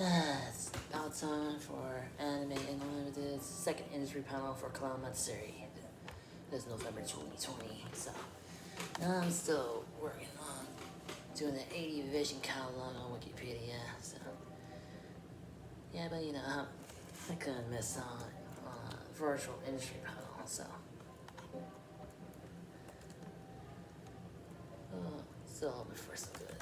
It's now time for Anime Unlimited's second industry panel for Matsuri. It is November 2020, so I'm still working on doing the 80 Vision catalog on Wikipedia, so yeah, but I couldn't miss on virtual industry panel, so still hoping for some good.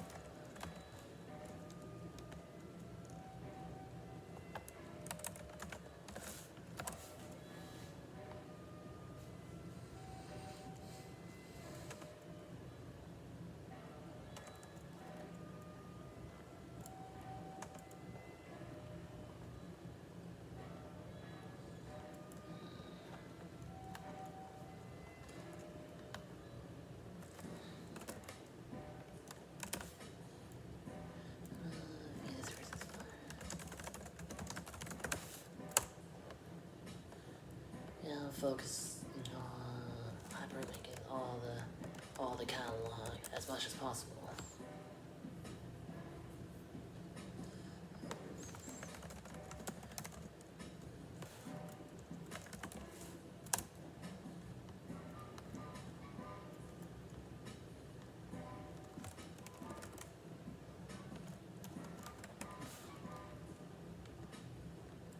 Focus on hyperlinking all the catalog as much as possible.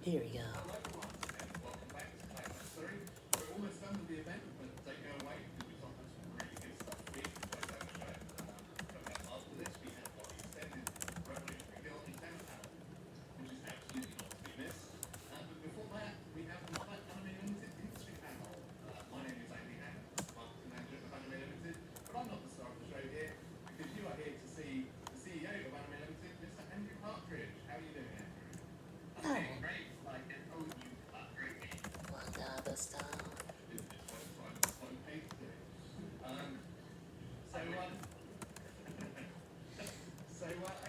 Here we go. Welcome back to Matsuri. We're almost done with the event, but don't go away because we've got some really good stuff for you. Coming up after this, we have our extended Revolutionary Girl in Town panel, which is absolutely not to be missed. But before that, we have another Anime Limited industry panel. My name is Andy Hannon, marketing manager of Anime Limited, but I'm not the star of the show here because you are here to see the CEO of Anime Limited, Mr. Andrew Partridge. How are you doing, Andrew? Hi. Great. Like an OU great game. The style. It's what I'm paid to do. I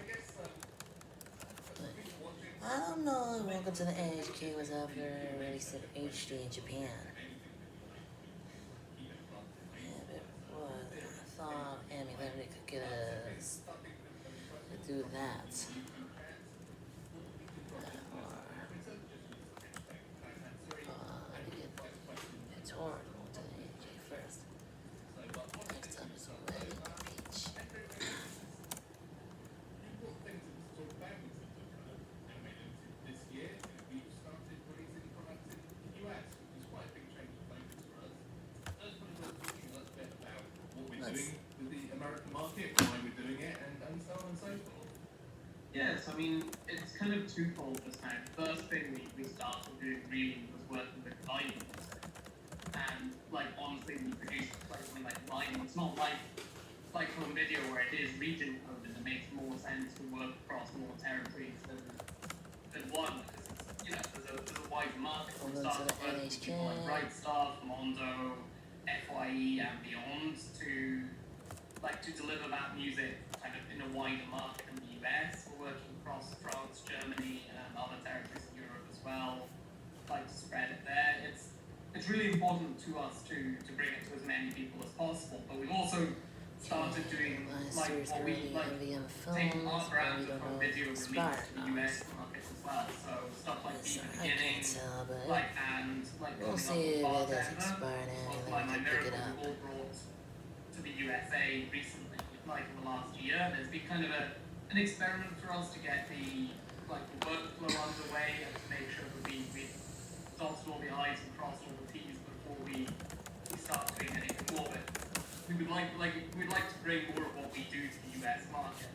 guess I don't know. Welcome to the NHK was after released in HD in Japan. Yeah, but what I thought Anime Limited could get us to do that. with the American market, why we're doing it, and so on and so forth. Yes, I mean, it's kind of twofold this time. First thing we started doing really was working with Vinyl. And, honestly, we produced something like Vinyl. It's not like home video where it is region coded. It makes more sense to work across more territories than one, because there's a wide market. Welcome Started to the working with people like Bright Stuff, Mondo, FYE, and beyond to deliver that music kind of in a wider market in the US. We're working across France, Germany, and other territories in Europe as well. To spread it there. It's really important to us to bring it to as many people as possible. But we've also started doing what we taking our brands from video release to the US market as well. So stuff like Be the Beginning, we'll see if it is expired and my then we can pick it up. All brought to the USA recently, in the last year. There's been kind of an experiment for us to get the workflow underway and to make sure that we dotted all the I's and crossed all the T's before we start doing anything more. But we'd like to bring more of what we do to the US market.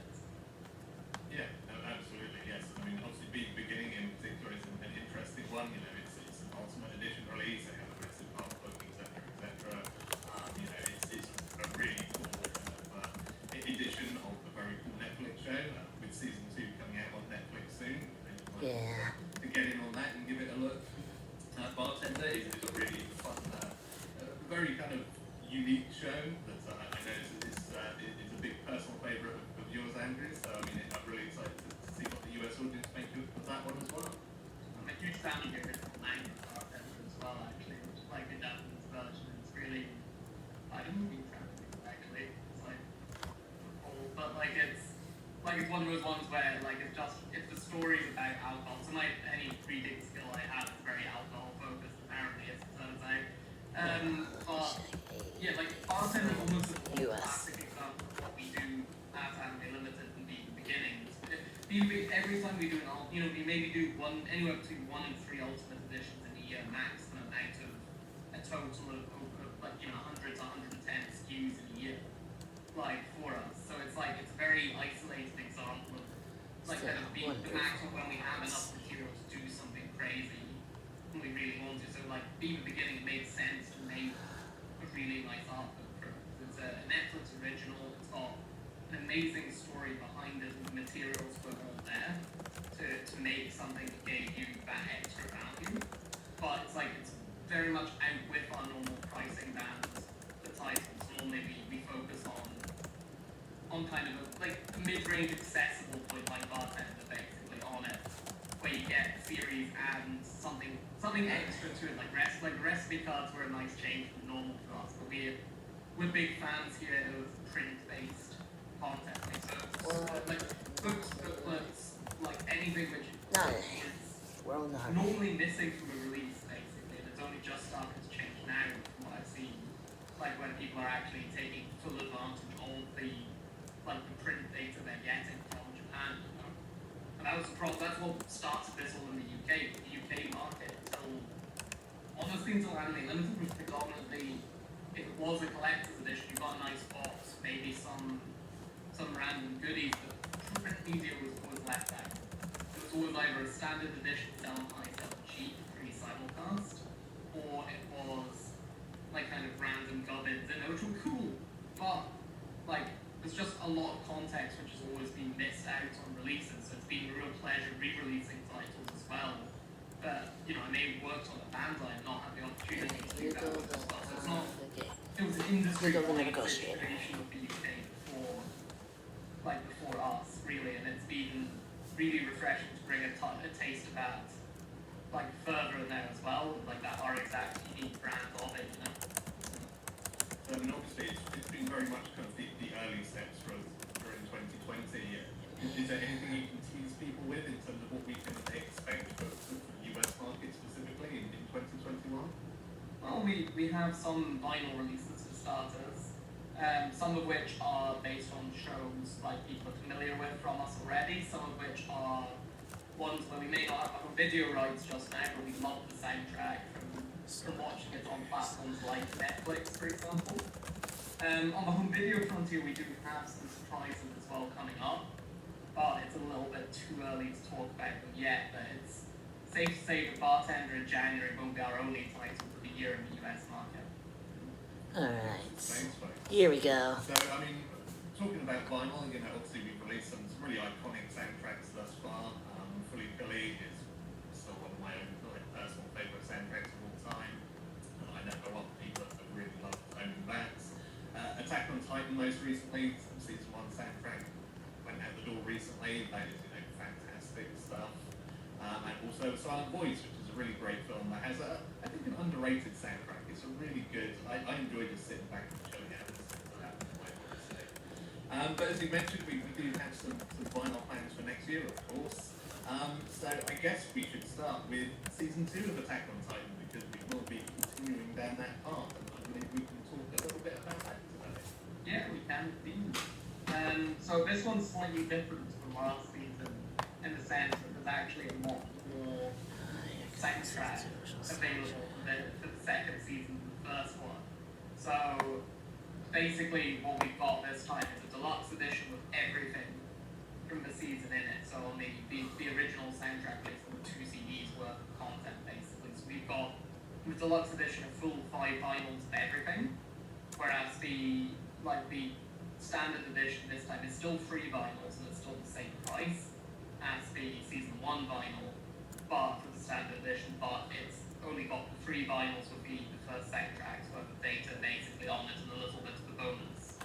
Yeah, absolutely, yes. I mean, obviously, Be the Beginning in particular is an interesting one. It's an Ultimate Edition release. They have a massive artwork, etc. It's a really cool edition of a very cool Netflix show with season 2 coming out on Netflix soon. Yeah. To get in on that and give it a look. Bartender is a really fun, very kind of unique show that I know is a big personal favourite of yours, Andrew. So I'm really excited to see what the US audience make of that one as well. I'm a huge fan of the original language Bartender as well, actually, which is the Japanese version. It's really, I don't know, actually. It's cool, but it's one of those ones where it's the stories about alcohol. So any reading skill I have is very alcohol focused, apparently, as it turns out. But yeah, like bartending almost is a US. classic example of what we do at Anime Limited and the beginnings. Every time we do an we maybe do anywhere between 1 and 3 ultimate editions in a year maximum out of a total of 100 to 110 SKUs in a year, like for us. So it's like it's a very isolated example of like kind of the maximum when we have enough material to do something crazy when we really want to. So like being the beginning, it made sense to make a really nice art book for it. It's a Netflix original. It's got an amazing story behind it, and the materials were all there to make something that gave you that extra value. But it's like it's very much out with our normal pricing bands. The titles normally we focus on kind of a mid-range accessible point like bartender basically on it, where you get a series and something extra to it, like recipe cards were a nice change from normal for us, but we're big fans here of print-based content, like books, booklets, like anything which is normally missing from a release basically, and it's only just starting to change now from what I've seen, like when people are actually taking full advantage of the print data they're getting from Japan, And that was the problem. That's what started this all in the UK. The UK market until Anime Limited was predominantly, if it was a collector's edition, you got a nice box, maybe some random goodies, but print media was left out. It was always either a standard edition selling high, selling cheap, pre-simulcast, or it was like kind of random gubbins in there, which were cool, but like there's just a lot of context which has always been missed out on releases, so it's been a real pleasure re-releasing titles as well. But I may have worked on a Bandai and not had the opportunity to do that with as well. So it's not, it was an industry-wide situation of the UK before us, really, and it's been really refreshing to bring a taste of that further in there as well, that our exact unique brand of it, I mean, obviously, it's been very much kind of the early steps for us during 2020. Is there anything you can tease people with in terms of what we can expect for the US market specifically in 2021? Well, we have some vinyl releases for starters, some of which are based on shows people are familiar with from us already, some of which are ones where we may not have our video rights just now, but we love the soundtrack from watching it on platforms like Netflix, for example. On the home video frontier, we do have some surprises as well coming up, but it's a little bit too early to talk about them yet. But it's safe to say that Bartender in January won't be our only title for the year in the US market. Alright, Thanks, folks. here we go. So, I mean, talking about vinyl, obviously we've released some really iconic soundtracks thus far. Fully Billy is still one of my own personal favourite soundtracks of all time. I know a lot of people have really loved owning that. Attack on Titan most recently, season 1 soundtrack went out the door recently. That is fantastic stuff. And also Silent Voice, which is a really great film that has I think an underrated soundtrack. It's a really good, I enjoy just sitting back and chilling out and listening to that, I would say. But as you mentioned, we do have some vinyl plans for next year, of course. So I guess we should start with season 2 of Attack on Titan, because we will be continuing down that path, and I believe we can talk a little bit about that today. Yeah, we can indeed. So this one's slightly different from last season in the sense that there's actually a lot more soundtrack available for the second season than the first one. So basically what we've got this time is a deluxe edition with everything from the season in it. So on the original soundtrack list, there were 2 CDs worth of content basically. So we've got the deluxe edition a full 5 vinyls of everything, whereas the standard edition this time is still 3 vinyls and it's still the same price as the season 1 vinyl, but for the standard edition, but it's only got the 3 vinyls with the first soundtracks worth of data basically on it and a little bit of the bonus.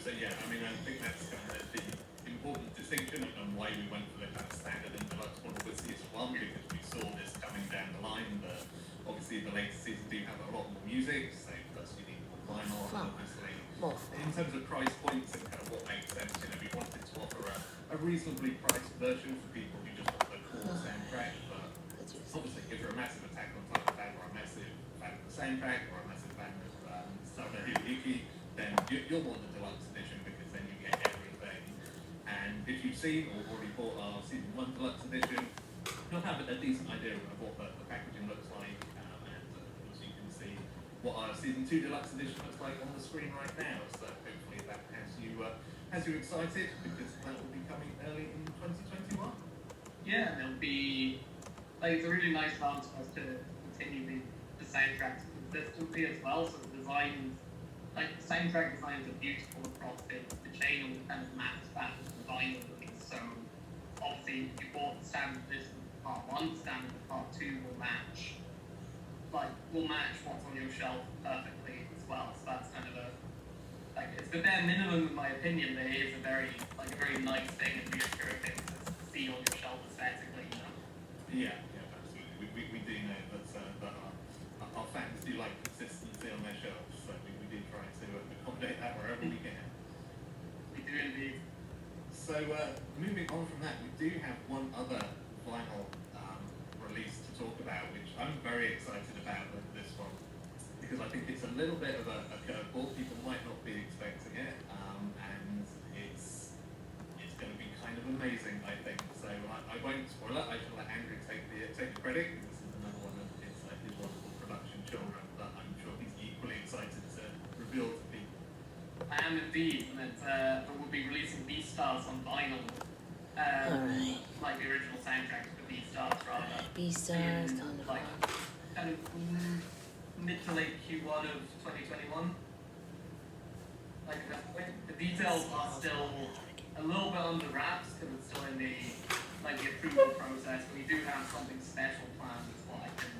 So yeah, I mean, I think that's kind of the important distinction and why we went for the kind of standard and deluxe one with season 1, because we saw this coming down the line. But obviously the latest season do have a lot more music, so plus you need more vinyl, and obviously in terms of price points and kind of what makes sense, we wanted to offer a a reasonably priced version for people who just want the core soundtrack. But obviously, if you're a massive Attack on Titan fan, or a massive fan of the soundtrack, or a massive fan of Summer Hibiki, then you'll want the deluxe edition because then you get everything. And if you've seen or already bought our Season 1 Deluxe Edition, you'll have a decent idea of what the packaging looks like, and of course you can see what our Season 2 Deluxe Edition looks like on the screen right now. So hopefully that has you excited, because that will be coming early in 2021. Yeah, and it'll be like it's a really nice chance for us to continue the soundtrack consistency as well. So the designs, like the soundtrack designs, are beautiful across the chain, and kind of match that with the vinyl looking. So obviously, if you bought the standard edition part 1, standard part 2 will match what's on your shelf perfectly as well. So that's kind of it's the bare minimum in my opinion. But it is a very nice thing and reassuring thing to see on your shelf aesthetically, you know. Yeah, absolutely. We do know that our fans do like consistency on their shelves, so we do try to accommodate that wherever we can. We do indeed. So moving on from that, we do have one other vinyl release to talk about, which I'm very excited about with this one, because I think it's a little bit of a curveball. People might not be expecting it, and it's going to be kind of amazing, I think. So I won't spoil it. I shall let Andrew take the credit. This is another one of his wonderful production children that I'm sure he's equally excited to reveal to people. I am indeed, and we'll be releasing Beastars on vinyl. Alright. Like the original soundtrack for Beastars, rather. Beastars, kind of mid to late Q1 of 2021. Like the details are still a little bit under wraps because it's still in the approval process. But we do have something special planned, is what I can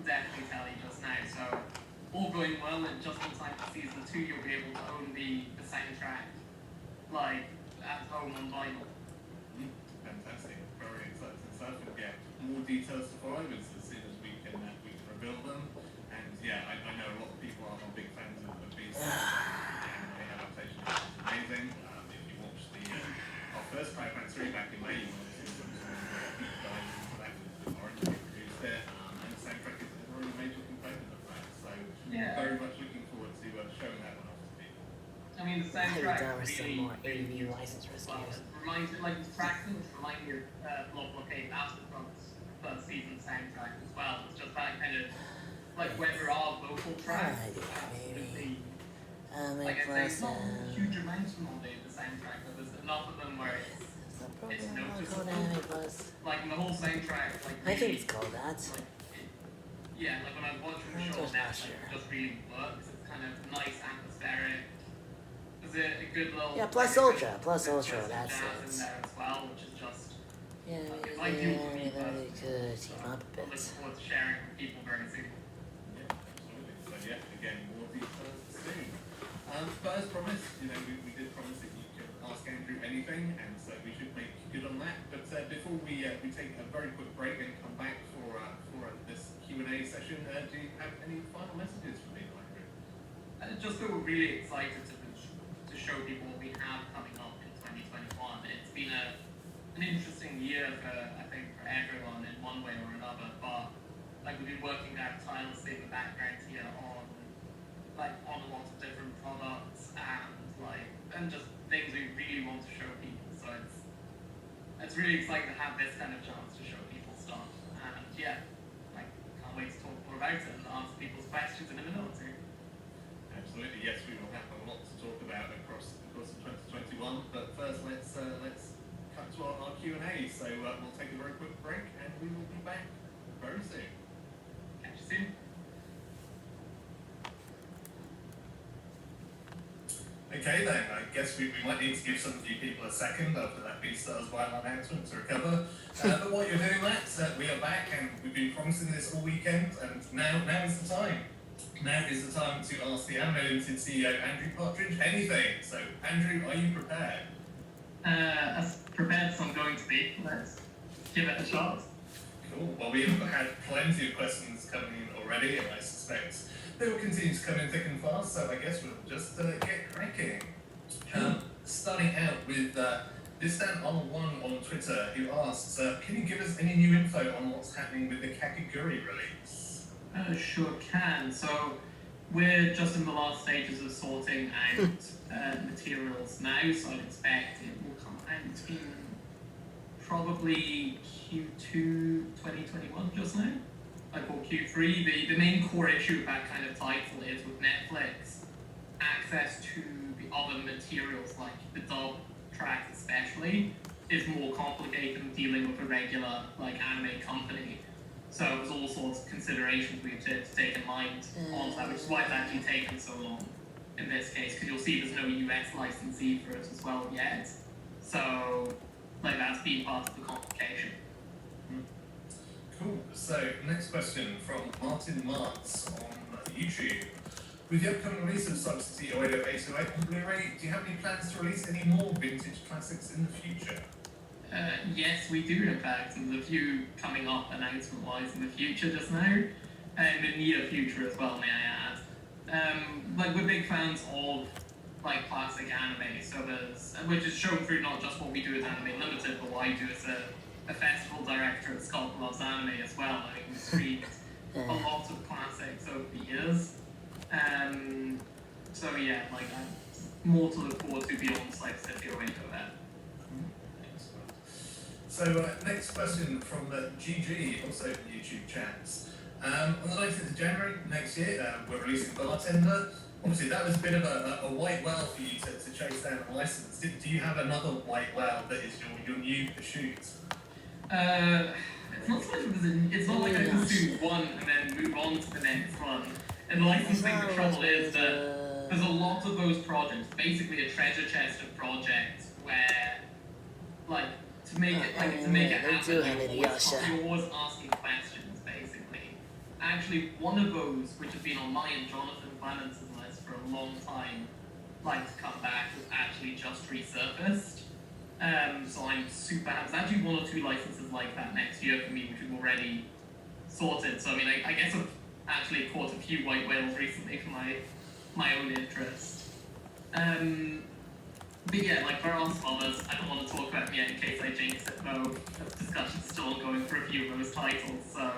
definitely tell you just now. So all going well, and just in time for Season 2, you'll be able to own the soundtrack at home on vinyl. Fantastic, very exciting stuff. We'll get more details to follow as soon as we can reveal them. And yeah, I know a lot of people are big fans of Beast. The anime adaptation is amazing. If you watch our first Matsuri back in May, you will see some deep dives into that with Orange who produced it, and the soundtrack is a really major component of that. So very much looking forward to showing that one off to people. I mean, the I hope soundtrack there was some really more AV license rescues. reminds me, the tracking remind me of Blood Blockade Afterfront's first season soundtrack as well. It's just that kind of where there are vocal tracks. Maybe. I'd say it's not a huge amount of the soundtrack, but there's enough of them where it's noticeable. In the whole soundtrack, I think it's called that. When I was watching the show, that just really works. It's kind of nice, atmospheric. There's a good little Plus Ultra, that's jazz it. in there as well, which is just Maybe they could team up a looking bit. forward to sharing with people very soon. Yeah, absolutely. So again, more details soon. But as promised, we did promise that you could ask Andrew anything, and so we should make good on that. But before we take a very quick break and come back for this Q&A session, do you have any final messages for me, Andrew? Just that we're really excited to show people what we have coming up in 2021. It's been an interesting year for everyone in one way or another, but we've been working out tirelessly in the background here on a lot of different products and just things we really want to show people. So it's really exciting to have this kind of chance to show people stuff. And can't wait to talk more about it and answer people's questions in a minute or two. Absolutely, yes, we will have a lot to talk about across the course of 2021. But first, let's cut to our Q&A. So we'll take a very quick break, and we will be back very soon. Catch you soon. Okay then, I guess we might need to give some of you people a second after that Beastars vinyl announcement to recover. But while you're doing that, we are back, and we've been promising this all weekend, and now is the time. Now is the time to ask the Anime Limited CEO, Andrew Partridge, anything. So, Andrew, are you prepared? As prepared as I'm going to be. Let's give it a shot. Cool. Well, we have had plenty of questions coming in already, and I suspect they will continue to come in thick and fast, so I guess we'll just get cracking. Starting out with This Dan R1 on Twitter who asks, can you give us any new info on what's happening with the Kakaguri release? Sure can. So we're just in the last stages of sorting out materials now, so I'd expect it will come out in probably Q2 2021 just now, like or Q3. The main core issue with that kind of title is with Netflix, access to the other materials like the dub track especially is more complicated than dealing with a regular like anime company. So there's all sorts of considerations we have to take in mind on that, which is why it's actually taken so long in this case, because you'll see there's no US licensee for it as well yet. So like that's been part of the complication. Cool. So next question from Martin Martz on YouTube. With the upcoming release of Substitute 80808 on Blu-ray, do you have any plans to release any more vintage classics in the future? Yes, we do in fact, and there's a few coming up announcement-wise in the future just now, and in the near future as well, may I add. Like we're big fans of like classic anime, so there's, which is shown through not just what we do as Anime Limited, but what I do as a festival director at Scott Loves Anime as well. I mean, we've streamed a lot of classics over the years. So yeah, like more to look forward to beyond Substitute 80808. So next question from GG, also in the YouTube chats. On the 19th of January next year, we're releasing Bartender. Obviously, that was a bit of a white whale for you to chase down a license. Do you have another white whale that is your new pursuit? It's not so much it's not like I can do one and then move on to the next one. And licensing, the trouble is that there's a lot of those projects, basically a treasure chest of projects where, like, to make it happen, you're always asking questions, basically. Actually, one of those, which has been on my and Jonathan Clemence's list for a long time, like to come back, was actually just resurfaced. So I'm super happy. There's actually one or two licenses like that next year for me, which we've already sorted. So I mean, I guess I've actually caught a few white whales recently for my own interest. But yeah, like there are some others. I don't want to talk about them yet in case I jinx it, though. Discussion's still ongoing for a few of those titles, so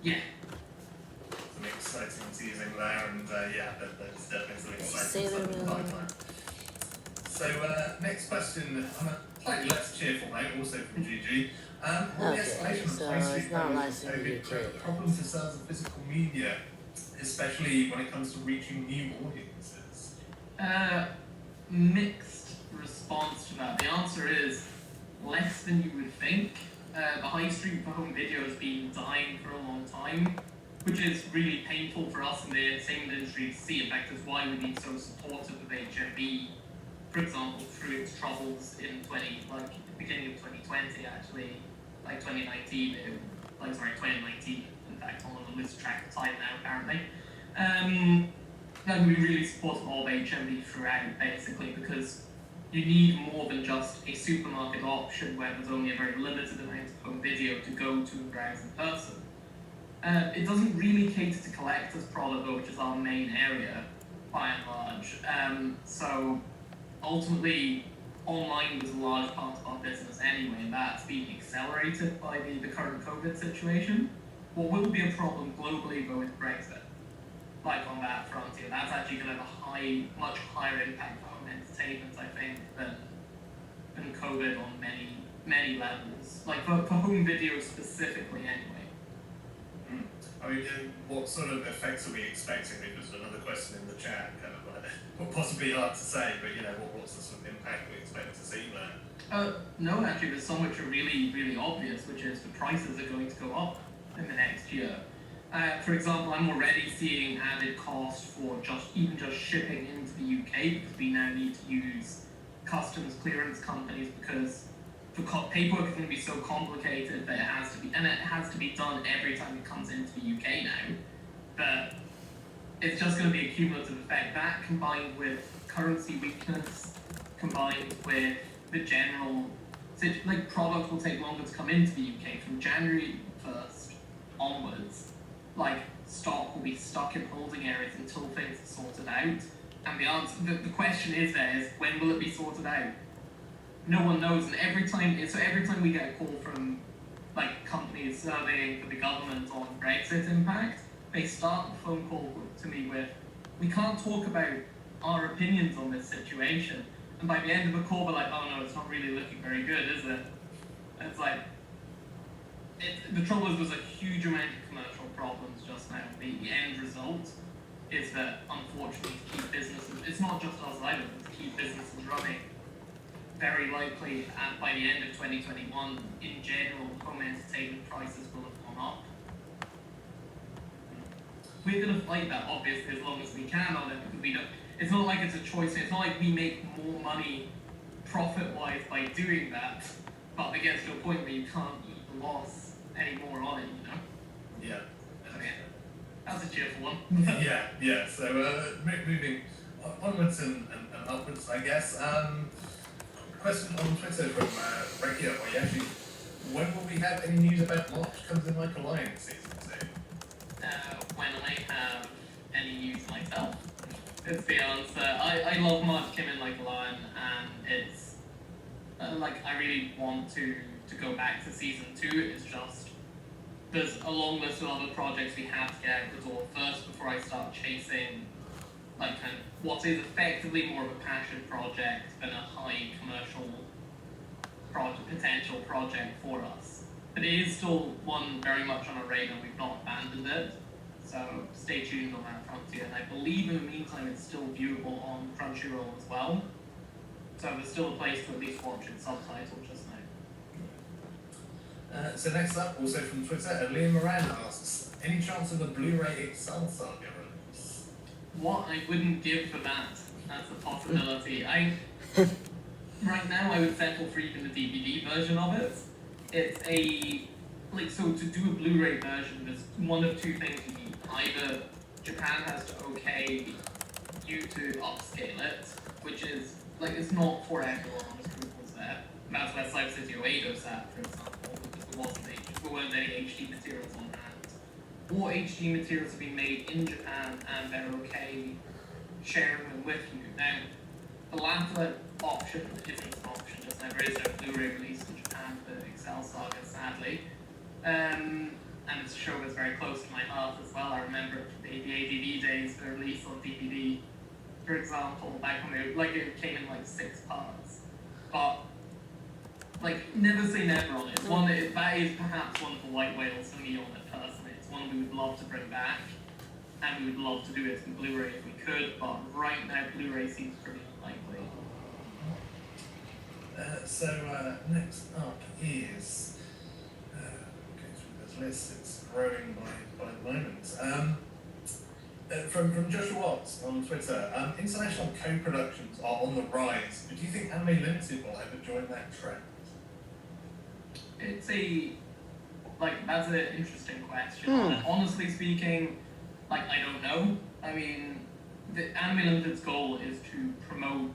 yeah. Some exciting teasing there, and yeah, there's definitely some exciting stuff in the pipeline. So next question, on a slightly less cheerful note, also from GG. Will the escalation of high street values of COVID create problems to sales of physical media, especially when it comes to reaching new audiences? Mixed response to that. The answer is less than you would think. The high street for home video has been dying for a long time, which is really painful for us in the entertainment industry to see. In fact, it's why we've been so supportive of HMV, for example, through its troubles in beginning of 2020 actually, like 2019, 2019, in fact, on a loose track of time now apparently. And we really supported all of HMV throughout, basically, because you need more than just a supermarket option where there's only a very limited amount of home video to go to and browse in person. It doesn't really cater to collectors product though, which is our main area, by and large. So ultimately, online was a large part of our business anyway, and that's being accelerated by the current COVID situation. What will be a problem globally though is Brexit. Like on that frontier, that's actually going to have a much higher impact on entertainment, I think, than COVID on many levels. Like for home video specifically, anyway. I mean, what sort of effects are we expecting? Because another question in the chat, kind of like, possibly hard to say, but you know, what's the sort of impact we expect to see there? No, actually, there's some which are really, really obvious, which is the prices are going to go up in the next year. For example, I'm already seeing added cost for just shipping into the UK because we now need to use customs clearance companies because the paperwork is going to be so complicated that it has to be done every time it comes into the UK now. But it's just going to be a cumulative effect. That combined with currency weakness, combined with the general, like product will take longer to come into the UK from January 1st onwards. Like stock will be stuck in holding areas until things are sorted out. And the question is when will it be sorted out? no one knows, and every time we get a call from like companies surveying for the government on Brexit impact, they start the phone call to me with, "We can't talk about our opinions on this situation," and by the end of the call, we're like, "Oh no, it's not really looking very good, is it?" And it's like, the trouble is there's a huge amount of commercial problems just now. The end result is that, unfortunately, to keep businesses, it's not just us either, but to keep businesses running, very likely by the end of 2021, in general, home entertainment prices will have gone up. We're going to fight that, obviously, as long as we can on it, because we don't, it's not like it's a choice, it's not like we make more money profit-wise by doing that, but it gets to a point where you can't eat the loss anymore on it, you know? Yeah. Okay. That's a cheerful one. Yeah. So moving onwards and upwards, I guess. Question on Twitter from Rekia Oyashi. When will we have any news about March Comes in Like a Lion season 2? When I have any news myself, is the answer. I love March Came In Like a Lion, and it's like I really want to go back to season 2. It's just there's a long list of other projects we have to get out the door first before I start chasing like kind of what is effectively more of a passion project than a high commercial potential project for us. But it is still one very much on our radar. We've not abandoned it, so stay tuned on that frontier. And I believe in the meantime it's still viewable on Crunchyroll as well. So there's still a place to at least watch it subtitled just now. So next up, also from Twitter, Liam Moran asks, any chance of a Blu-ray Excel saga release? What I wouldn't give for that, that's a possibility. Right now I would settle for even the DVD version of it. It's so to do a Blu-ray version, there's one of two things you need. Either Japan has to okay you to upscale it, which is, like, it's not for everyone on the scruples there. That's where Cyber City Oedo sat, for example, because there weren't any HD materials on hand. Or HD materials have been made in Japan and they're okay sharing them with you. Now, the latter option isn't an option, just now there is no Blu-ray release in Japan for Excel Saga, sadly. And it's a show that's very close to my heart as well. I remember the ADV days, the release on DVD, for example, back when it came in like 6 parts. But like, never say never on it. That is perhaps one of the white whales for me on it personally. It's one we would love to bring back, and we would love to do it in Blu-ray if we could, but right now Blu-ray seems pretty unlikely. Next up is going through this list. It's growing by the moment. From Joshua Watts on Twitter, international co-productions are on the rise. But do you think Anime Limited will ever join that trend? That's an interesting question. Honestly speaking, I don't know. I mean, the Anime Limited's goal is to promote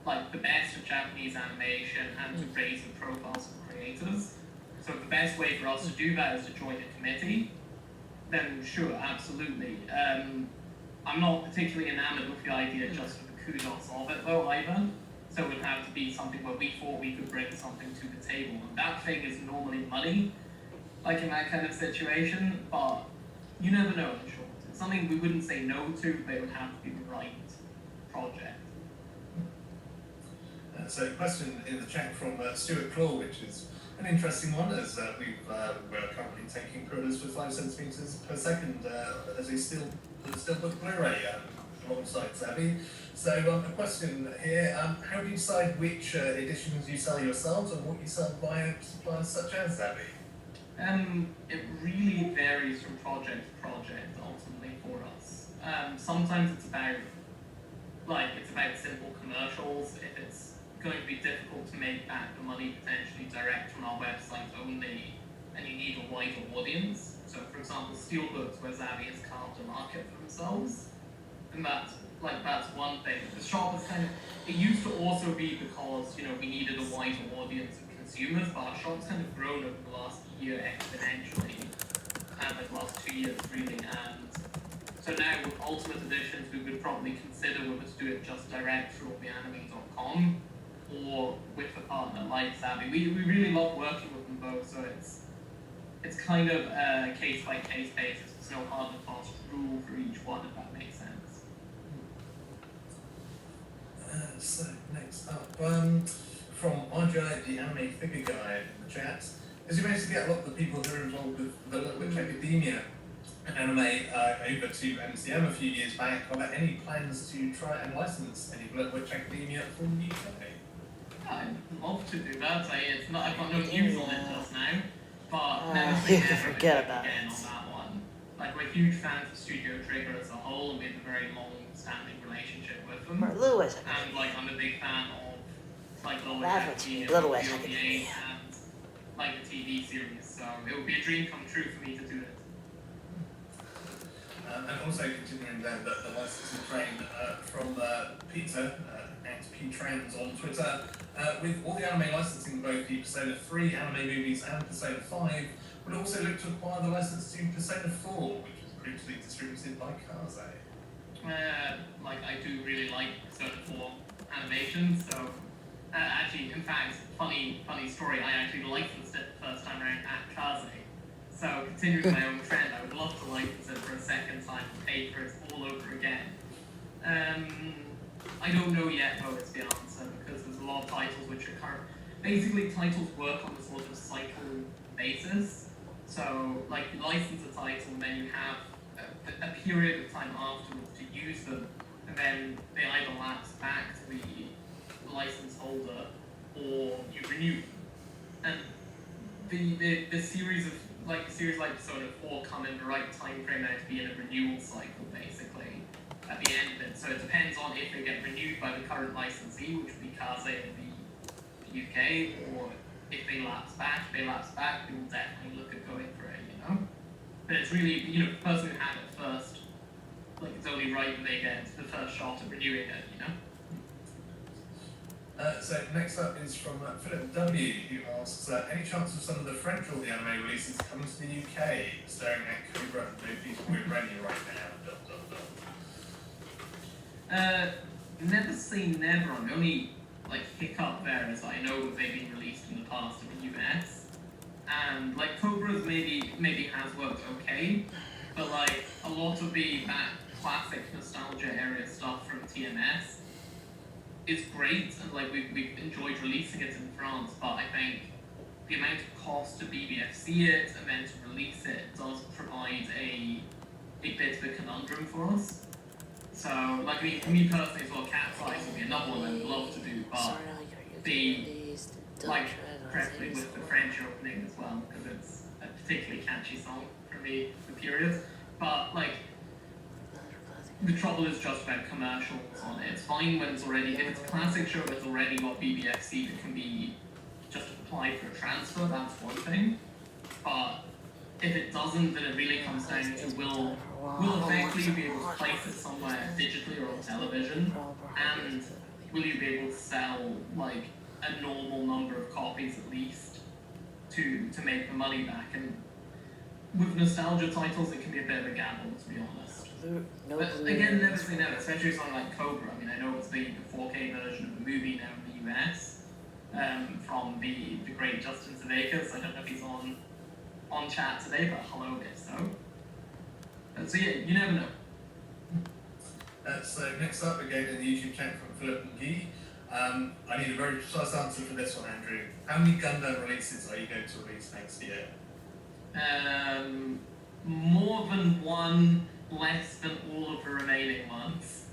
the best of Japanese animation and to raise the profiles of creators. So if the best way for us to do that is to join a committee, then sure, absolutely. I'm not particularly enamored with the idea just for the kudos of it though either. So it would have to be something where we thought we could bring something to the table. And that thing is normally money, in that kind of situation, but you never know in short. It's something we wouldn't say no to, but it would have to be the right project. So a question in the chat from Stuart Claw, which is an interesting one, as we're currently taking pre-orders for 5 centimeters per second as a still book Blu-ray alongside Savvy. So a question here, how do you decide which editions you sell yourselves and what you sell via suppliers such as Savvy? It really varies from project to project ultimately for us. Sometimes it's about simple commercials. If it's going to be difficult to make back the money potentially direct from our website only, and you need a wider audience. So for example, Steelbooks, where Zavvi has carved a market for themselves, and that's one thing. The shop is it used to also be because, we needed a wider audience of consumers, but our shop's kind of grown over the last year exponentially, and the last 2 years really, and so now with Ultimate Editions we would probably consider whether to do it just direct through alltheanime.com or with a partner like Savvy. We really love working with them both, so it's kind of a case by case basis. There's no hard and fast rule for each one, if that makes sense. So next up, from RGI, the anime figure guy in the chat, as you managed to get a lot of the people who are involved with the Little Witch Academia anime over to MCM a few years back, are there any plans to try and license any Little Witch Academia from the UK? I'd love to do that. It's not, I've got no news on it just now, but never you say can never forget about again it. on that one. Like, we're huge fans of Studio Trigger as a whole, and we have a very long-standing relationship with them. Or Little Witch And like, I'm a big fan of like Little That's Witch what Little Witch Academia, Academia. and like the TV series. So it would be a dream come true for me to do it. And also continuing then the licensing train from Peter at PTrans on Twitter, with all the anime licensing both the Persona 3 anime movies and Persona 5, would also look to acquire the license to Persona 4, which was previously distributed by Kaze. Like, I do really like Persona 4 animation, so actually, in fact, funny story, I actually licensed it the first time around at Kaze. So continuing my own trend, I would love to license it for a second time and pay for it all over again. I don't know yet though, is the answer, because there's a lot of titles which are basically titles work on a sort of cycle basis. So like you license a title and then you have a period of time afterwards to use them, and then they either lapse back to the license holder or you renew them. And the series like Persona 4 come in the right time frame now to be in a renewal cycle basically at the end of it. So it depends on if they get renewed by the current licensee, which would be Kaze in the UK, or if they lapse back, we will definitely look at going for it, you know? But it's really, the person who had it first, like it's only right when they get the first shot at renewing it, you know? So next up is from Philip W, who asks, any chance of some of the French or the anime releases coming to the UK, staring at Cobra and No Peace We're Ready right now, Never say never. The only hiccup there is I know that they've been released in the past in the US, and Cobra's maybe has worked okay, but a lot of that classic nostalgia area stuff from TMS is great, and we've enjoyed releasing it in France, but I think the amount of cost to BBFC it and then to release it does provide a bit of a conundrum for us. So, for me personally as well, Cat's Eyes would be another one I would love to do, but preferably with the French opening as well, because it's a particularly catchy song for me, the period. But the trouble is just about commercials on it. It's fine when it's already, if it's a classic show that's already got BBFC that can be just applied for a transfer, that's one thing. But if it doesn't, then it really comes down to will effectively be able to place it somewhere digitally or on television, and will you be able to sell a normal number of copies at least to make the money back. And with nostalgia titles, it can be a bit of a gamble, to be honest. But again, never say never, especially something like Cobra. I mean, I know it's the 4K version of the movie now in the US, from the great Justin Sudeikis. I don't know if he's on chat today, but hello if so. So yeah, you never know. So next up, again in the YouTube chat from Philip and Guy. I need a very precise answer for this one, Andrew. How many Gundam releases are you going to release next year? More than one, less than all of the remaining ones.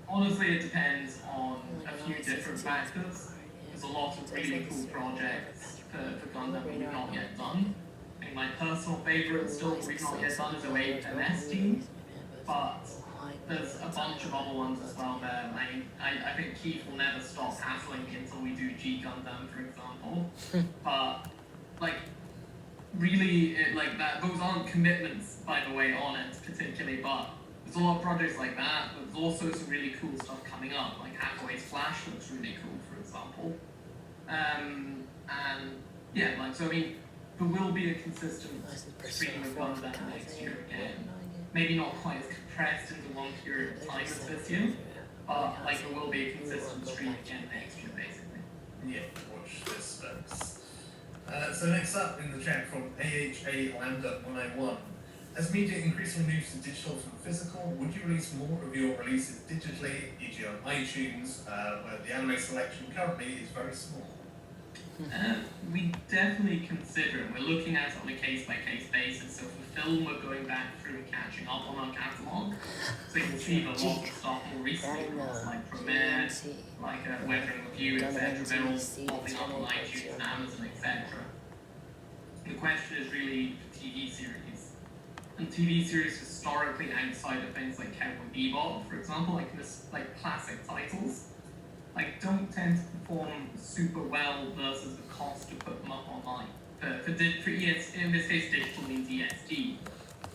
Honestly, it depends on a few different factors. There's a lot of really cool projects for Gundam that we've not yet done. I think my personal favourite still that we've not yet done is 08 MS Team, but there's a bunch of other ones as well there. I think Keith will never stop hassling me until we do G Gundam, for example. But really, those aren't commitments, by the way, on it particularly, but there's a lot of projects like that. But there's also some really cool stuff coming up, like Hathaway's Flash looks really cool, for example. And yeah, so I mean, there will be a consistent stream of Gundam next year again. Maybe not quite as compressed into one period of time as this year, But like there will be a consistent stream again next year, basically. Yeah, watch this space. So next up in the chat from AHA Lambda 101. As media increasingly moves to digital from physical, would you release more of your releases digitally, e.g. on iTunes, where the anime selection currently is very small? We definitely consider it. We're looking at it on a case-by-case basis. So for film, we're going back through and catching up on our catalogue. So you can see the lot of stuff more recently, like Premiere, like Weather and Review, etc. They're all popping up on iTunes and Amazon, etc. The question is really TV series. And TV series historically outside of things like Cowboy Bebop, for example, like classic titles, like don't tend to perform super well versus the cost to put them up online. For in this case, digital means ESD.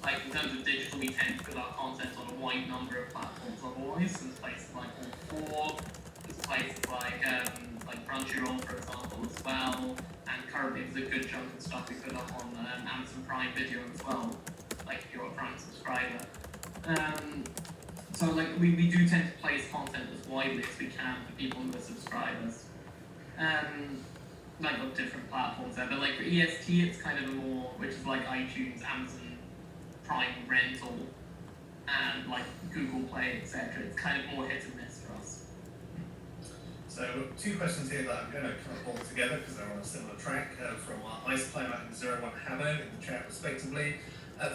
Like in terms of digital, we tend to put our content on a wide number of platforms otherwise. So there's places like All4, there's places like Crunchyroll, for example, as well. And currently there's a good chunk of stuff we put up on Amazon Prime Video as well, like if you're a Prime subscriber. So like we do tend to place content as widely as we can for people who are subscribers. Like on different platforms there. But like for EST it's kind of more, which is like iTunes, Amazon Prime Rental, and like Google Play, etc. It's kind of more hit and miss for us. So two questions here that I'm going to kind of pull together because they're on a similar track from Ice Climber and 01 Hammer in the chat respectively.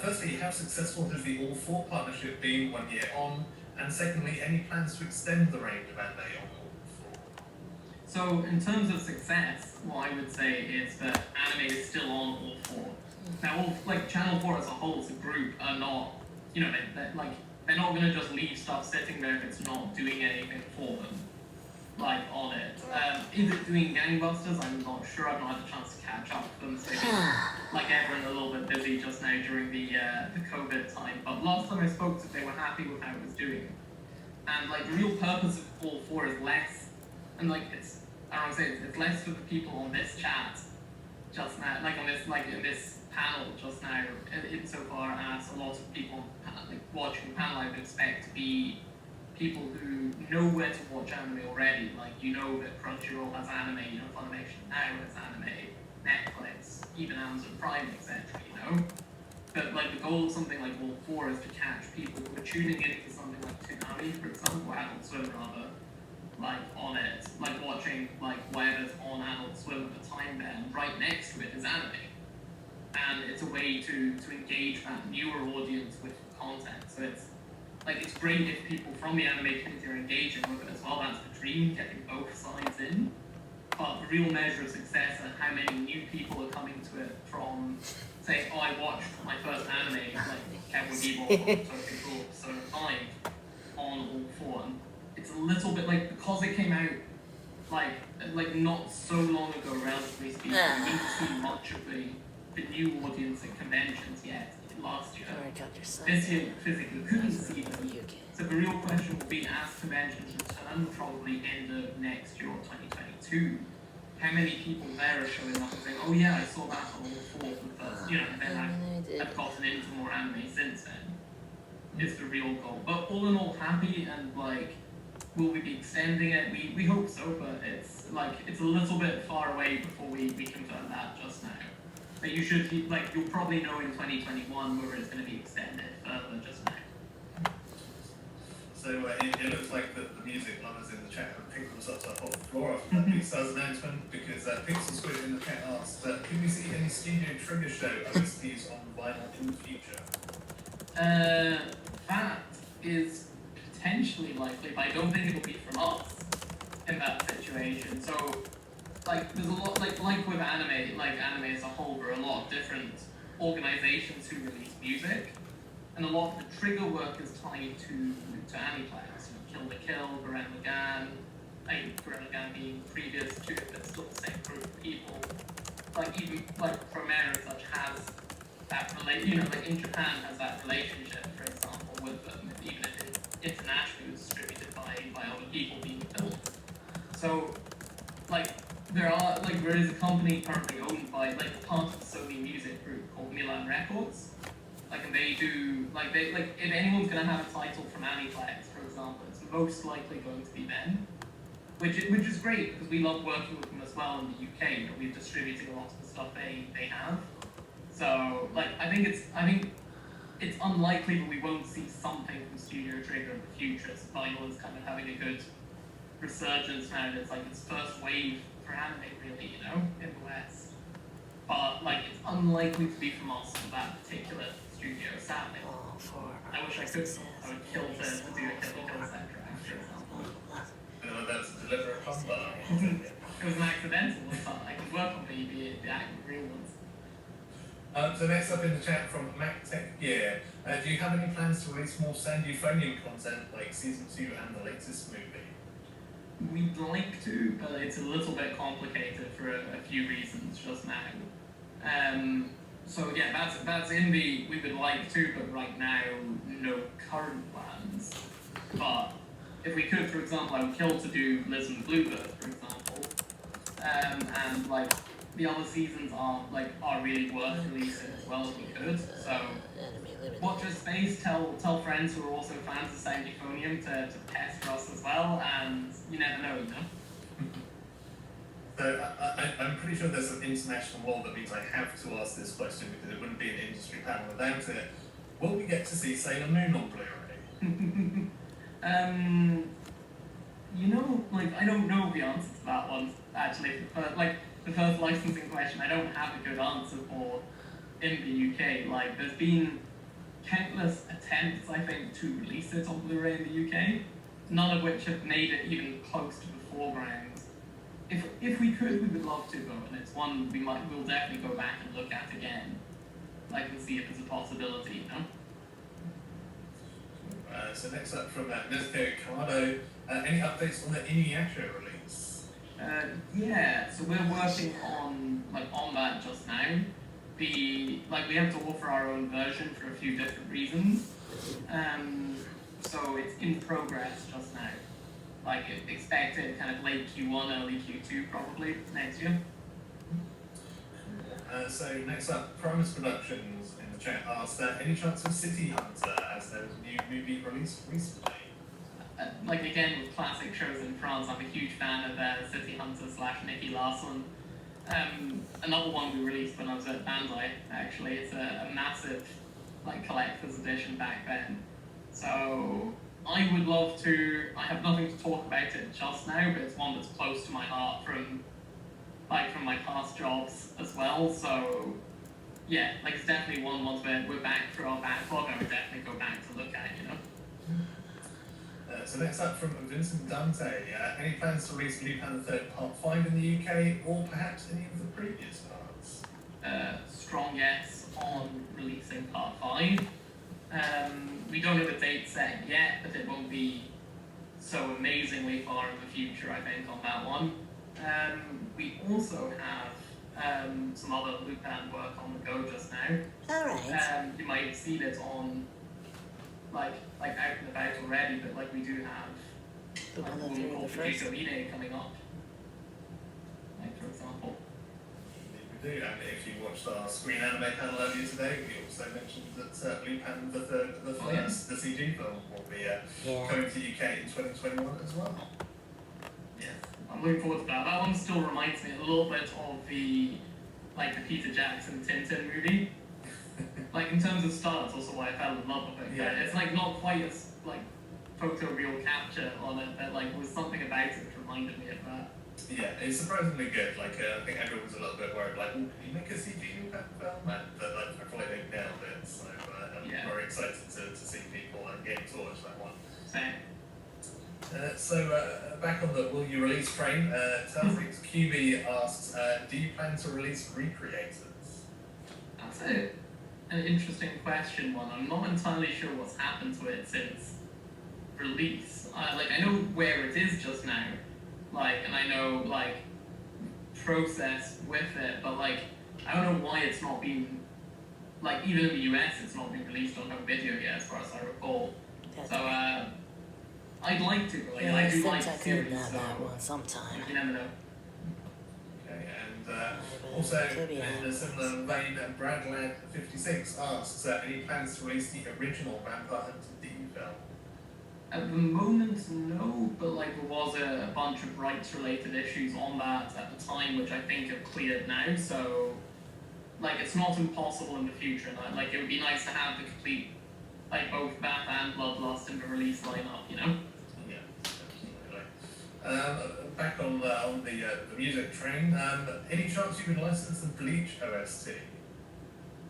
Firstly, how successful has the All4 partnership been 1 year on? And secondly, any plans to extend the range of anime on All4? So in terms of success, what I would say is that anime is still on All4. Now, Channel 4 as a whole, as a group, are not, they're not going to just leave stuff sitting there if it's not doing anything for them, like on it. Is it doing gangbusters? I'm not sure. I've not had a chance to catch up with them. So like everyone, a little bit busy just now during the COVID time. But last time I spoke to them, they were happy with how it was doing. And like the real purpose of All4 is less, and like it's less for the people on this chat just now, like on this in this panel just now. Insofar as a lot of people watching the panel, I would expect to be people who know where to watch anime already. Like you know that Crunchyroll has anime, Funimation now has anime, Netflix, even Amazon Prime, etc. But like the goal of something like All4 is to catch people who are tuning into something like Toonami, for example, or Adult Swim rather, like on it, like watching like whatever's on Adult Swim at the time there, and right next to it is anime. And it's a way to engage that newer audience with content. So it's great if people from the anime community are engaging with it as well. That's the dream, getting both sides in. But the real measure of success and how many new people are coming to it from, say, I watched my first anime, like Cowboy Bebop or Tokyo Ghoul Persona 5 on All4. And it's a little bit like, because it came out like not so long ago, relatively speaking, we didn't see much of the new audience at conventions yet last year. This year, physically couldn't see them. So the real question will be, as conventions return, probably end of next year or 2022, how many people there are showing up and saying, oh yeah, I saw that on All4 for the first, and then I've gotten into more anime since then, is the real goal. But all in all, happy, and will we be extending it? We hope so, but it's a little bit far away before we confirm that just now. But you'll probably know in 2021 whether it's going to be extended further just now. So it looks like the music lovers in the chat have picked themselves up off the floor after that Big Stars announcement, because Pixel Squid in the chat asked, can we see any Studio Trigger Show OSTs on vinyl in the future? That is potentially likely, but I don't think it'll be from us in that situation. So there's a lot, like with anime as a whole, there are a lot of different organizations who release music, and a lot of the trigger work is tied to Aniplex, Kill the Kill, Gurren Lagann, Gurren Lagann being previous to it, but still the same group of people. Even Premiere and such has that in Japan has that relationship, for example, with them, even if it's internationally distributed by other people being built. So there is a company currently owned by part of the Sony Music Group called Milan Records. And they do if anyone's gonna have a title from Aniplex, for example, it's most likely going to be them, which is great because we love working with them as well in the UK. You know, we've distributed a lot of the stuff they have. So like I think it's unlikely that we won't see something from Studio Trigger in the future. So vinyl is kind of having a good resurgence now, and it's like its first wave for anime, really, you know, in the West. But like it's unlikely to be from us in that particular studio, sadly. I wish I would kill to do a Kill soundtrack, for example. That's a deliberate combo. It was an accidental, but I could work on the real ones. So next up in the chat from MacTech Gear, do you have any plans to release more San Euphonium content like Season 2 and the latest movie? We'd like to, but it's a little bit complicated for a few reasons just now. So yeah, that's in the, we would like to, but right now, no current plans. But if we could, for example, I would kill to do Liz and Bluebird, for example. And like, the other seasons are really worth releasing as well as we could. So watch your space, tell friends who are also fans of San Euphonium to test for us as well, and you never know, you know. So I'm pretty sure there's some international law that means I have to ask this question because it wouldn't be an industry panel without it. Will we get to see Sailor Moon on Blu-ray? You know, like I don't know the answer to that one actually. But like the first licensing question, I don't have a good answer for in the UK. Like there's been countless attempts, I think, to release it on Blu-ray in the UK, none of which have made it even close to the foreground. If we could, we would love to go, and it's one we'll definitely go back and look at again, like and see if it's a possibility, you know. So next up from Nezuko Kamado, any updates on the Inuyasha release? Yeah, so we're working on that just now. We have to offer our own version for a few different reasons. So it's in progress just now. Like expected kind of late Q1, early Q2 probably next year. So next up, Primus Productions in the chat asked, any chance of City Hunter as there was a new movie released recently? Again with classic shows in France, I'm a huge fan of City Hunter / Nicky Larson. Another one we released when I was at Bandai, actually. It's a massive collector's edition back then. So I would love to, I have nothing to talk about it just now, but it's one that's close to my heart from my past jobs as well. So yeah, it's definitely one once we're back through our backlog, I would definitely go back to look at, you know. So next up from Vincent Dante, any plans to release Lupin the Third Part 5 in the UK, or perhaps any of the previous parts? Strong yes on releasing Part 5. We don't have a date set yet, but it won't be so amazingly far in the future, I think, on that one. We also have some other Lupin work on the go just now. Alright. You might have seen it on out and about already, but we do have The one a that woman threw called the first. Fujiko Ine coming up, for example. We do, and if you watched our Screen Anime panel earlier today, we also mentioned that Lupin the Third, the the CG film, will be coming to the UK in 2021 as well. Yeah, I'm looking forward to that. That one still reminds me a little bit of the Peter Jackson Tintin movie. In terms of style, it's also why I fell in love with it. Yeah. It's not quite as photoreal capture on it, but was something about it that reminded me of that. Yeah, it's surprisingly good. I think everyone was a little bit worried, can you make a CG Lupin film? And but I feel like they nailed it. So I'm very excited to see people getting towards that one. Same. So back on the will you release train, Telfix QB asks, do you plan to release Recreators? That's an interesting question. I'm not entirely sure what's happened to it since release. I know where it is just now, and I know process with it, but I don't know why it's not been even in the US it's not been released on home video yet, as far as I recall. So I'd like to, but I do like the series, so that one sometime. you never know. Okay, and also in a similar vein, Bradlad56 asks, any plans to release the original Vampire Hunter D film? At the moment, no, but like there was a bunch of rights-related issues on that at the time, which I think have cleared now. So, like, it's not impossible in the future. And like, it would be nice to have the complete, like, both that and Bloodlust in the release lineup, you know? Yeah, absolutely. Back on the music train, any chance you could license the Bleach OST?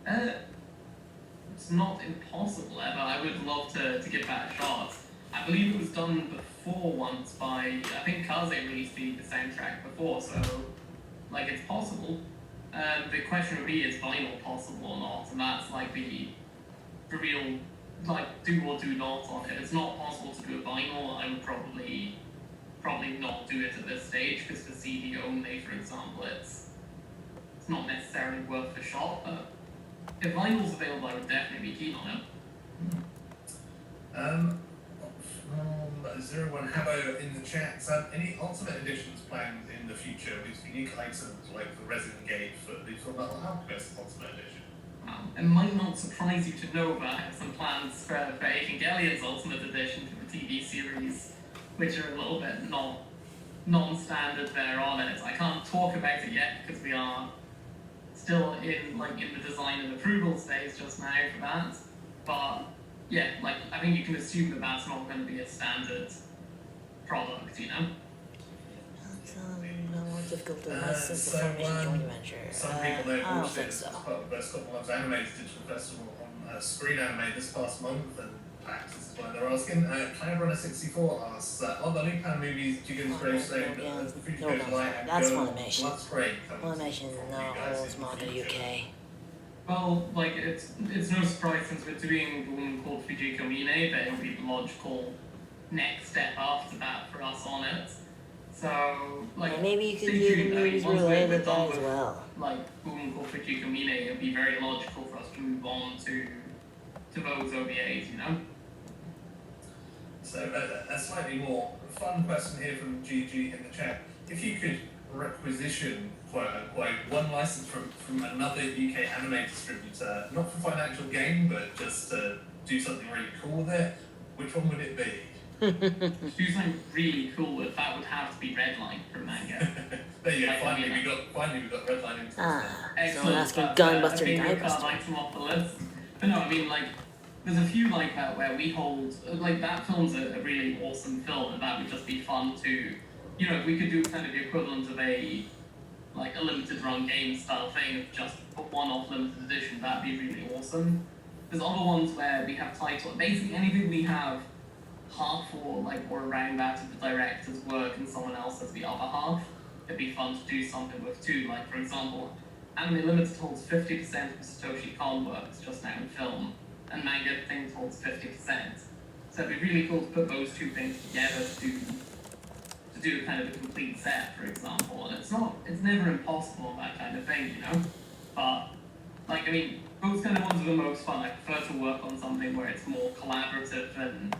It's not impossible ever. I would love to give that a shot. I believe it was done before once by, I think Kaze released the soundtrack before, so, like, it's possible. The question would be, is vinyl possible or not? And that's, like, the real, like, do or do not on it. If it's not possible to do a vinyl, I would probably not do it at this stage, because for CD only, for example, it's not necessarily worth the shot, but if vinyl's available, I would definitely be keen on it. Zero One Habbo in the chat. Any Ultimate Editions planned in the future with unique items like the resin gauge for the Fullmetal Alchemist Ultimate Edition? It might not surprise you to know that I have some plans for Evangelion's Ultimate Edition for the TV series, which are a little bit non-standard there on it. I can't talk about it yet because we are still in the design and approval stage just now for that. But yeah, like, I think you can assume that that's not going to be a standard product, you know? It's more difficult to license the Formation joint venture. Some people I know don't watched think it so. as part of the Best Couple Loves Animated Digital Festival on Screen Anime this past month, and perhaps this is why they're asking. Cloud Runner 64 asks, are the Lupin movies Jigen's Grave Stone, the Future Goes Light, and That's Go Funimation. Blood Spray coming Funimation now holds manga UK. Well, like, it's no surprise since we're doing the one called Fujiko Mine, that it'll be the logical next step after that for us on it. So, like, And maybe you could stay do tuned. the I mean, movies once we're related to done that as with, well. like, boom called Fujiko Mine, it'll be very logical for us to move on to those OVAs, you know? So a slightly more fun question here from GG in the chat. If you could requisition, quote unquote, one license from another UK anime distributor, not for financial gain, but just to do something really cool with it, which one would it be? To do something really cool with that would have to be Redline from manga. There you go, Like, finally I mean, we got Redline into Someone asking but, Gunbuster I think and we can't Guybuster. like them off the list. But no, I mean, like, there's a few like that where we hold, like, that film's a really awesome film, and that would just be fun to, you know, if we could do kind of the equivalent of a limited run game style thing, of just put one off limited edition, that'd be really awesome. There's other ones where we have titles, basically anything we have half or around that of the director's work and someone else has the other half, it'd be fun to do something with too. Like, for example, Anime Limited holds 50% of Satoshi Kon works just now in film, and Manga Things holds 50%. So it'd be really cool to put those two things together to do kind of a complete set, for example. And it's never impossible, that kind of thing, you know? But, like, I mean, those kind of ones are the most fun. I prefer to work on something where it's more collaborative and,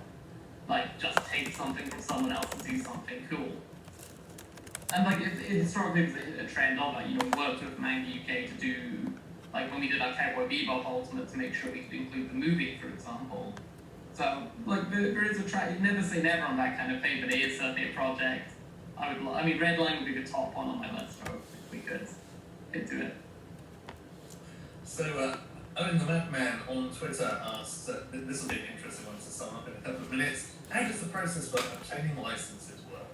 like, just take something from someone else and do something cool. And, like, it historically was a trend of that, you know, we worked with Manga UK to do, like, when we did our Cowboy Bebop Ultimate, to make sure we could include the movie, for example. So, like, there is a track, you never say never on that kind of thing, but it is certainly a project I mean, Redline would be the top one on my list, so if we could do it. So, Owen the Madman on Twitter asks, this will be an interesting one to sum up in a couple of minutes, how does the process for obtaining licenses work?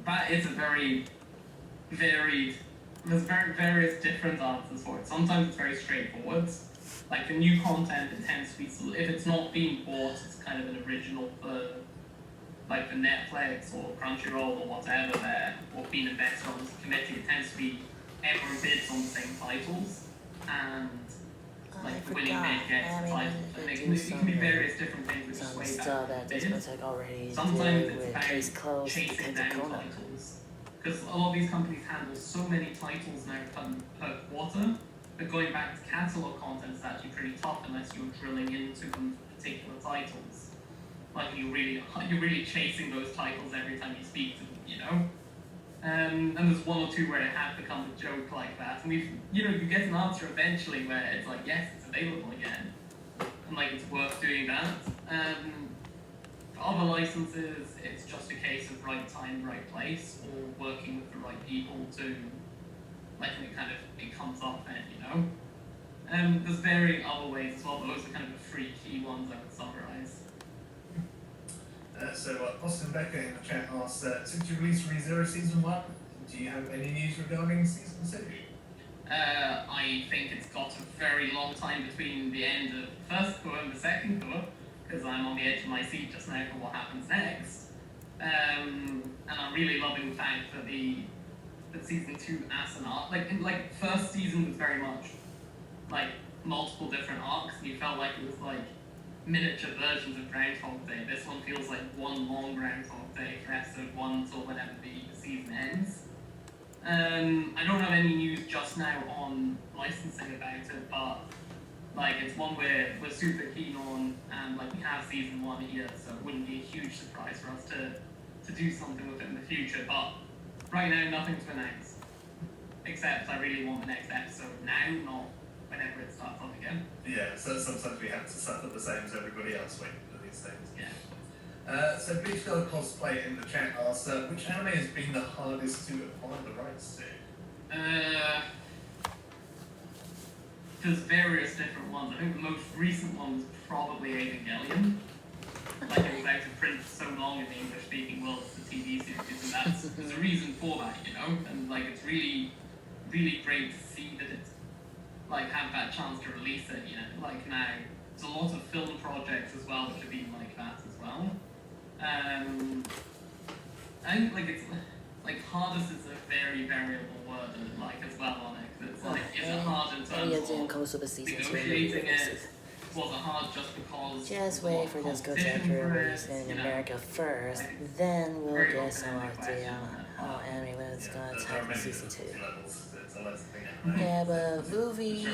That is a very varied, there's various different answers for it. Sometimes it's very straightforward. Like, the new content, it tends to be, if it's not being bought, it's kind of an original for, like, for Netflix or Crunchyroll or whatever there, or being invested on this committee, it tends to be everyone bids on the same titles, and like the winning bid gets the title. And it can be various different things which Some sway stuff that that bid. Discotech already Sometimes did it's with Case about Closed, chasing Detective down Conan. titles. Because a lot of these companies handle so many titles now per quarter, but going back to catalog content is actually pretty tough unless you're drilling into them particular titles. Like, you're really chasing those titles every time you speak to them, you know? And there's one or two where it has become a joke like that, and you get an answer eventually where it's like, yes, it's available again. and like it's worth doing that. For other licenses, it's just a case of right time, right place, or working with the right people to, like, it comes up then, you know. There's varying other ways as well, but those are kind of the three key ones I would summarize. Austin Becker in the chat asked, since you released ReZero Season 1, do you have any news regarding Season 2? I think it's got a very long time between the end of the first tour and the second tour, because I'm on the edge of my seat just now for what happens next. And I'm really loving the fact that that Season 2 as an arc, first season was very much like multiple different arcs, and you felt like it was like miniature versions of Groundhog Day. This one feels like one long Groundhog Day for episode 1 till whenever the season ends. I don't have any news just now on licensing about it, but like it's one we're super keen on, and like we have season 1 here, so it wouldn't be a huge surprise for us to do something with it in the future. But right now, nothing to announce, except I really want the next episode now, not whenever it starts up again. Yeah, so sometimes we have to suffer the same as everybody else waiting for these things. Yeah. So Bleach Girl Cosplay in the chat asks, which anime has been the hardest to acquire the rights to? There's various different ones. I think the most recent one was probably Evangelion. Like it was out of print for so long in the English-speaking world as the TV series, and there's a reason for that, you know. And like it's really, really great to see that it's like have that chance to release it. You know, like now there's a lot of film projects as well which have been like that as well. I think like it's like hardest is a very variable word, and like as well on it. 'Cause it's like is it hard in terms of negotiating it? Was it hard just because? Just wait for this go-to release in America first, then we'll get some idea on how anime is gonna tackle season 2. Yeah, but movie,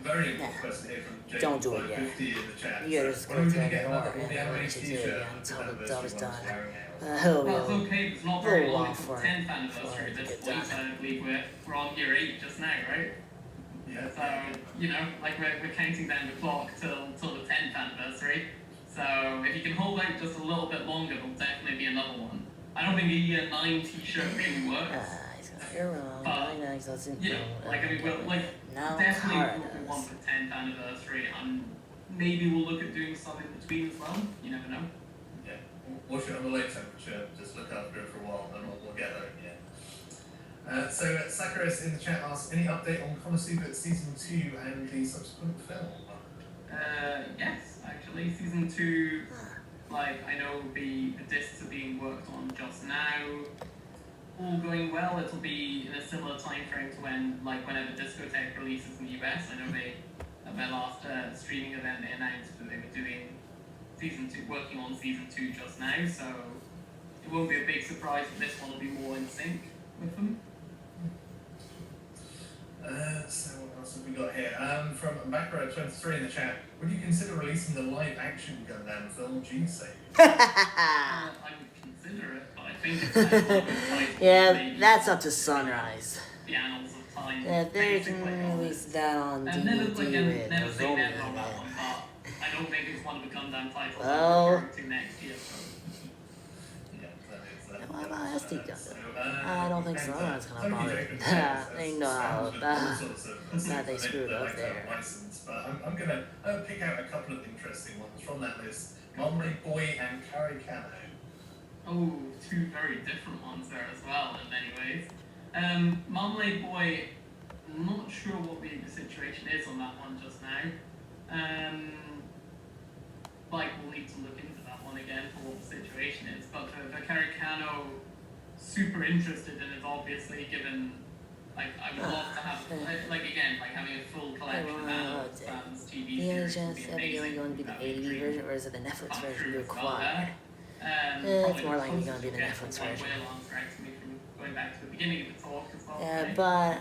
Very important question here from Jake. don't do it yet. 50 in the chat. You're just When going are we to gonna get ignore another it all the and anime let you do t-shirt it until the anniversary job is ones done. wearing out? It'll be Well, it's okay. It's not a very little long. while It's the for 10th it anniversary to this get week. done. I believe we're on year 8 just now, right? Yeah. So you know, like we're counting down the clock till the 10th anniversary. So if you can hold out just a little bit longer, there'll definitely be another one. I don't think a year 9 t-shirt really works. You're wrong. But, That's in you know, like I mean, we'll like now definitely Kara we'll want does. the 10th anniversary, and maybe we'll look at doing some in between as well. You never know. Yeah. Watch it on the late temperature. Just look after it for a while, and we'll get there. Yeah. Sakuras in the chat asks, any update on Konosuba season 2 and the subsequent film? Yes, actually, season 2. Like I know the discs are being worked on just now. All going well, it'll be in a similar time frame to whenever Discotheque releases in the US. I know at their last streaming event they announced that they were doing season 2, working on season 2 just now. So it won't be a big surprise that this one will be more in sync with them. So what else have we got here? From Backrow23 in the chat, would you consider releasing the live-action Gundam film G-Save? I would consider it, but I think it's Yeah, that's up to Sunrise. the annals of time. Yeah, they basically. can release that on And never, DVD again, with never say Nozomi never in on that it. one, but I don't think it's one of the Gundam titles Well- I'm referring to next year. So. Yeah, that is that. What about SD Gundam? So, I don't think Sunrise is gonna bother. They know that they screwed up there. License, but I'm gonna pick out a couple of interesting ones from that list. Monley Boy and Kari Kano. Oh, two very different ones there as well in many ways. Marmalade Boy, I'm not sure what the situation is on that one just now. We'll need to look into that one again for what the situation is. But for Caricano, super interested in it, obviously, given, I would love to have, having a full collection of adult fans TV Yeah, series would be just amazing. going to be the That'd be a 80 dream version, or is it the Netflix come version true as well required? there. It's Probably more the likely closest gonna be the we'll get Netflix to what version. Will answering to me from going back to the beginning of the talk as well. Yeah, today. but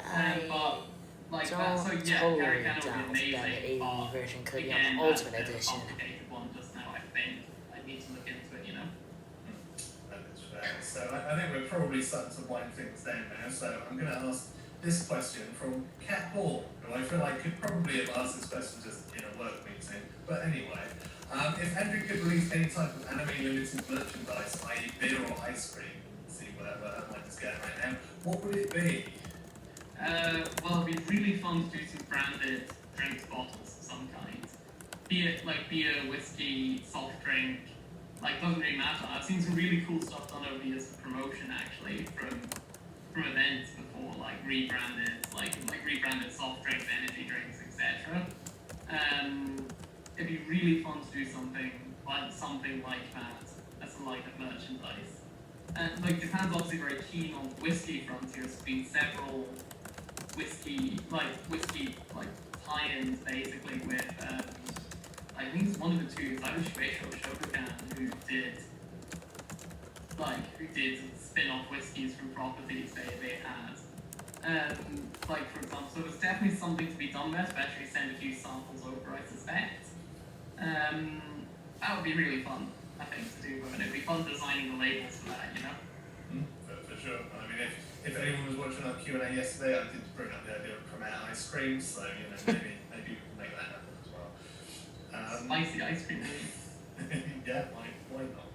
Like don't that, so yeah, totally Garicano doubt would that be the amazing, 80 but version could be again, on the that's Ultimate a bit Edition. complicated one just now, I think. I need to look into it, you know. That is fair. So I think we're probably starting to wind things down now. So I'm going to ask this question from Cat Hall, who I feel like could probably have asked this question just in a work meeting. But anyway, if Andrew could release any type of anime limited merchandise, i.e. beer or ice cream, see whatever I might just get right now, what would it be? Well, it'd be really fun to do some branded drinks bottles of some kind. Beer, whiskey, soft drink, doesn't really matter. I've seen some really cool stuff done over the years for promotion actually from events before, rebranded soft drinks, energy drinks, etc. It'd be really fun to do something like that as a line of merchandise. And Japan's obviously very keen on the whiskey frontier. There's been several whiskey tie-ins basically with I think it's one of the two, it's either Shueisha or Shokugan who did spin-off whiskies from properties they had. For example, so there's definitely something to be done there, especially send a few samples over, I suspect. That would be really fun, I think, to do, and it'd be fun designing the labels for that, you know? For sure. I mean, if anyone was watching our Q&A yesterday, I did bring up the idea of Cremate ice cream, so, maybe we can make that happen as well. Spicy ice cream. Yeah, why not?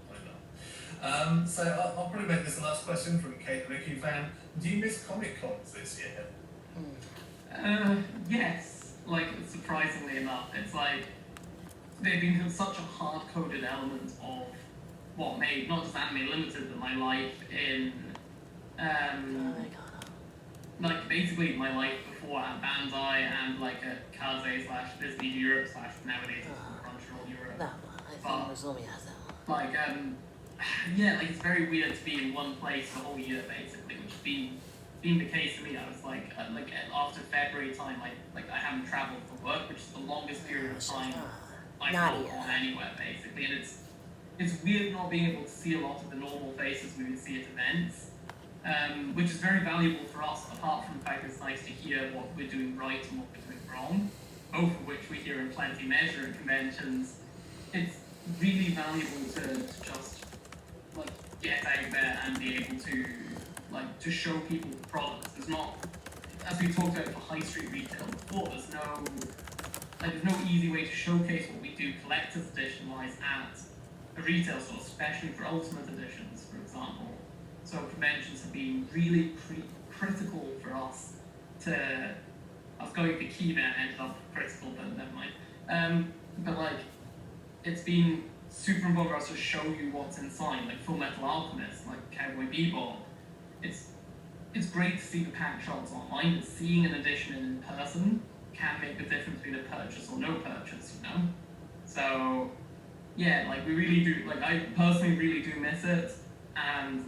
So I'll probably make this the last question from Kate the Mickey fan. Do you miss Comic Cons this year? Yes. Surprisingly enough, it's they've been such a hard-coded element of what made not just Anime Limited, but my life in basically my life before at Bandai and at Kaze/Disney Europe / nowadays Crunchyroll Europe. That one. I think Nozomi has that one. It's very weird to be in one place the whole year basically, which has been the case for me. I was after February time, I haven't traveled for work, which is the longest period of time I've gone anywhere basically, and it's weird not being able to see a lot of the normal faces we would see at events, which is very valuable for us, apart from the fact that it's nice to hear what we're doing right and what we're doing wrong, both of which we hear in plenty measure at conventions. It's really valuable to just get out there and be able to show people the products. There's not, as we talked about for high street retail before, there's no easy way to showcase what we do collector's edition wise at a retail store, especially for ultimate editions, for example. So conventions have been really critical for us I was going for key there, ended up critical, but never mind. It's been super important for us to show you what's inside, Full Metal Alchemist, Cowboy Bebop. It's great to see the pack shots online, but seeing an edition in person can make the difference between a purchase or no purchase, you know? So, yeah, we really do, I personally really do miss it, and,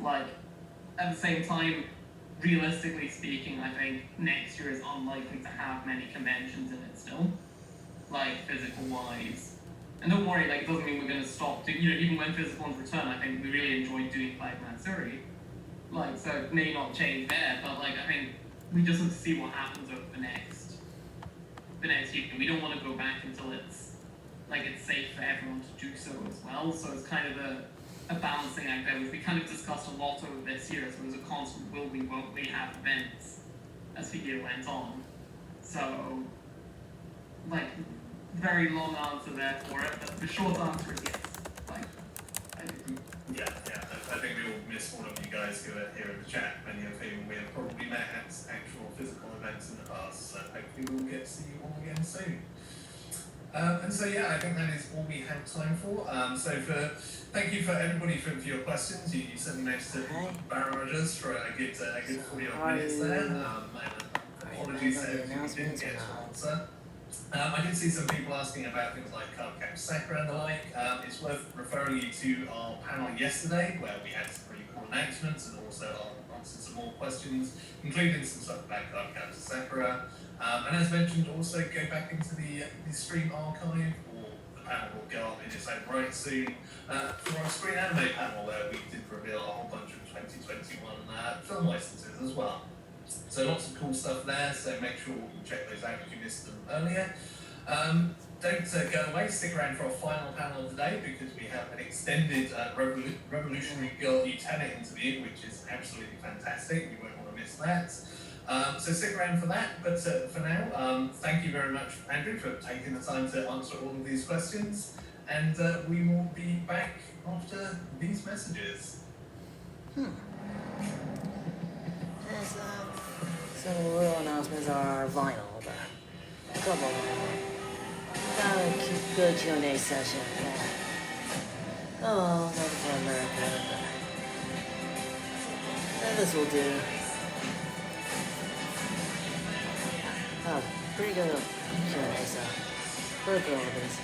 at the same time, realistically speaking, I think next year is unlikely to have many conventions in it still, physical-wise. And don't worry, it doesn't mean we're going to stop doing, even when physical ones return, I think we really enjoyed doing Matsuri. So it may not change there, but I think we just have to see what happens over the next year. We don't want to go back until it's safe for everyone to do so as well. So it's kind of a balancing act there, which we kind of discussed a lot over this year. So it was a constant will we, won't we have events as the year went on. So very long answer there for it, but the short answer is yes. Yeah. I think we all miss one of you guys who are here in the chat, many of whom we have probably met at actual physical events in the past, so hopefully we'll get to see you all again soon. And so I think that is all we have time for. Thank you for everybody for your questions. You certainly managed to barrage us for a good 40 odd minutes there. Apologies to everything we didn't get to answer. I did see some people asking about things like Cardcaptor Sakura and the like. It's worth referring you to our panel yesterday, where we had some pretty cool announcements and also answered some more questions, including some stuff about Cardcaptor Sakura. And as mentioned, also go back into the stream archive, or the panel will go up in its own right soon, for our Screen Anime panel, where we did reveal a whole bunch of 2021 film licenses as well. So lots of cool stuff there, so make sure you check those out if you missed them earlier. Don't go away, stick around for our final panel of the day, because we have an extended Revolutionary Girl Lieutenant interview, which is absolutely fantastic. You won't want to miss that. So stick around for that. But for now, thank you very much, Andrew, for taking the time to answer all of these questions. And we will be back after these messages. Yes, some little announcements are vinyl, but a couple of them. Got a good Q&A session. Yeah. Oh, nothing for America. But this will do. Oh, pretty good Q&A, so we're cool with this.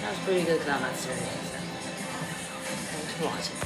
That was pretty good comment series. Thanks for watching.